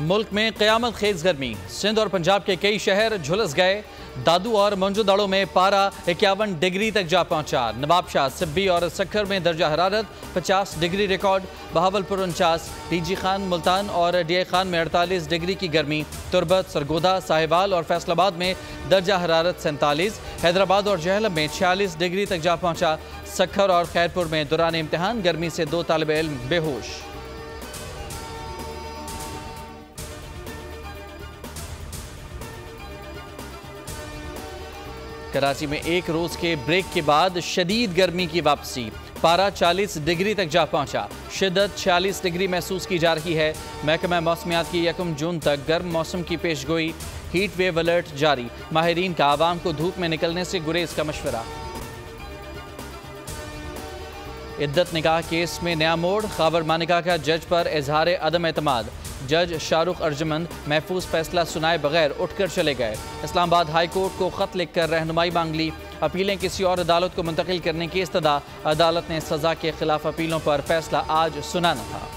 मुल्क में क़यामत खेज गर्मी, सिंध और पंजाब के कई शहर झुलस गए। दादू और मंजूदाड़ों में पारा 51 डिग्री तक जा पहुंचा। नवाबशाह, सिब्बी और सक्खर में दर्जा हरारत 50 degree record. Bahawalpur 49, DG Khan, Multan और डीआई खान में 48 डिग्री की गर्मी। तुरबत, सरगोदा, साहिवाल और फैसलाबाद में दर्जा हरारत 47। हैदराबाद और जहलम में 46 डिग्री तक जा पहुंचा। सक्खर और खैरपुर में दौरान इम्तिहान गर्मी से 2 तालिब इल्म बेहोश। कराची में एक रोज के ब्रेक के बाद शदीद गर्मी की वापसी। पारा 40 डिग्री तक जा पहुंचा। शिद्दत 46 डिग्री महसूस की जा रही है। महकमा मौसमियात की 1 जून तक गर्म मौसम की पेशगोई। हीट वेव अलर्ट जारी। माहिरीन का आवाम को धूप में निकलने से गुरेज का मशवरा। इद्दत निकाह केस में नया मोड़। खावर मानिका का जज पर इजहार अदम एतमाद। जज शाहरुख अर्जमंद महफूज फैसला सुनाए बगैर उठकर चले गए। इस्लामाबाद हाई कोर्ट को खत लिखकर रहनुमाई मांग ली। अपीलें किसी और अदालत को मुंतकिल करने की इस्तदा। अदालत ने सजा के खिलाफ अपीलों पर फैसला आज सुनाना था।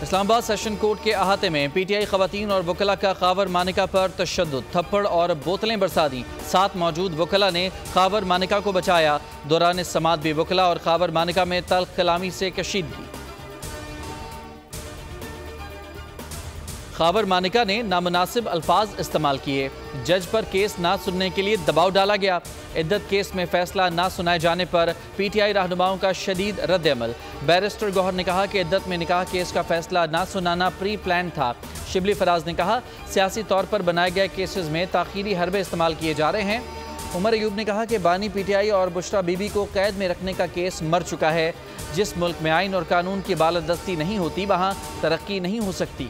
इस्लामाबाद सेशन कोर्ट के अहाते में पीटीआई खवातीन और वकला का खावर मानिका पर तशद्दुद, थप्पड़ और बोतलें बरसा दी। 7 मौजूद वकला ने खावर मानिका को बचाया। दौरान समात भी वकला और खावर मानिका में तल्ख कलामी से कशीदगी। खावर मानिका ने नामुनासिब अल्फाज इस्तेमाल किए। जज पर केस ना सुनने के लिए दबाव डाला गया। इद्दत केस में फैसला ना सुनाए जाने पर पीटीआई रहनुमाओं का शदीद रद्द-ए-अमल। बैरिस्टर गौहर ने कहा कि इद्दत में निकाह केस का फैसला ना सुनाना प्री प्लान था। शिबली फराज ने कहा सियासी तौर पर बनाए गए केसेस में ताखीरी हरबे इस्तेमाल किए जा रहे हैं। उमर अयूब ने कहा कि बानी पीटीआई और बुशरा बीबी को कैद में रखने का केस मर चुका है। जिस मुल्क में आइन और कानून की बालादस्ती नहीं होती वहाँ तरक्की नहीं हो सकती।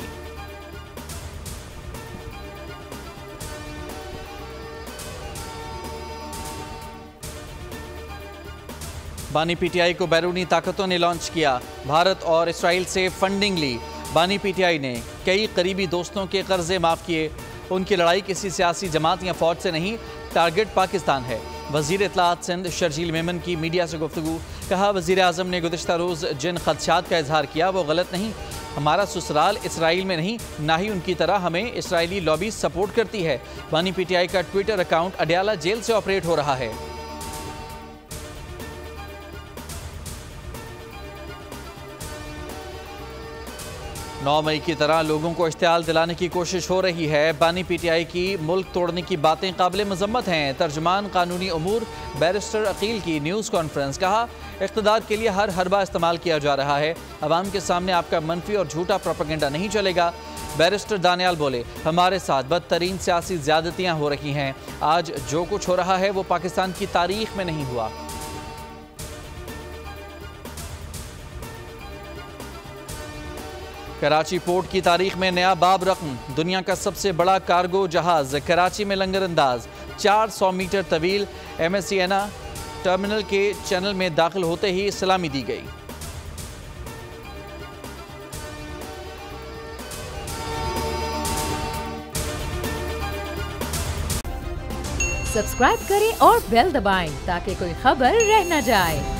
बानी पीटीआई को बैरूनी ताकतों ने लॉन्च किया। भारत और इसराइल से फंडिंग ली। बानी पीटीआई ने कई करीबी दोस्तों के कर्जे माफ़ किए। उनकी लड़ाई किसी सियासी जमात या फौज से नहीं, टारगेट पाकिस्तान है। वज़ीर इत्तलात सिंध शर्जील मेमन की मीडिया से गुफ्तगू। कहा वज़ीर आज़म ने गुज़िश्ता रोज़ जिन खदशात का इजहार किया वो गलत नहीं। हमारा ससुराल इसराइल में नहीं, ना ही उनकी तरह हमें इसराइली लॉबी सपोर्ट करती है। बानी पीटीआई का ट्विटर अकाउंट अडयाला जेल से ऑपरेट हो रहा है। नौ मई की तरह लोगों को इश्तियाल दिलाने की कोशिश हो रही है। बानी पीटीआई की मुल्क तोड़ने की बातें काबिल मजम्मत हैं। तर्जुमान कानूनी अमूर बैरिस्टर अकील की न्यूज़ कॉन्फ्रेंस। कहा इक़्तिदार के लिए हर हरबा इस्तेमाल किया जा रहा है। अवाम के सामने आपका मनफी और झूठा प्रोपेगेंडा नहीं चलेगा। बैरिस्टर दानियाल बोले हमारे साथ बदतरीन सियासी ज़्यादतियाँ हो रही हैं। आज जो कुछ हो रहा है वो पाकिस्तान की तारीख में नहीं हुआ। कराची पोर्ट की तारीख में नया बाब रकम। दुनिया का सबसे बड़ा कार्गो जहाज कराची में लंगर अंदाज। 400 मीटर तवील MSC एना टर्मिनल के चैनल में दाखिल होते ही सलामी दी गई। सब्सक्राइब करें और बेल दबाएं ताकि कोई खबर रह न जाए।